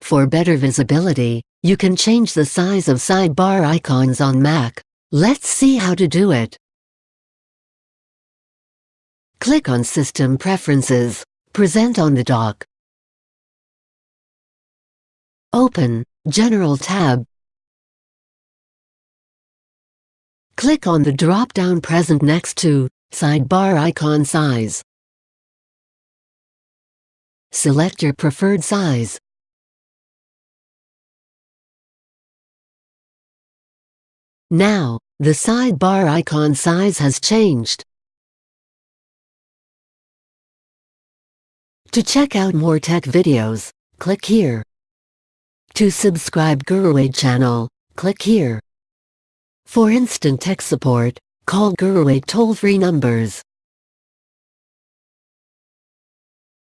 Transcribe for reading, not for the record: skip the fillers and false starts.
For better visibility, you can change the size of sidebar icons on Mac. Let's see how to do it. Click on System Preferences, Present on the dock. Open General tab. Click on the drop-down present next to Sidebar icon size. Select your preferred size. Now, the sidebar icon size has changed. To check out more tech videos, click here. To subscribe GuruAid channel, click here. For instant tech support, call GuruAid toll-free numbers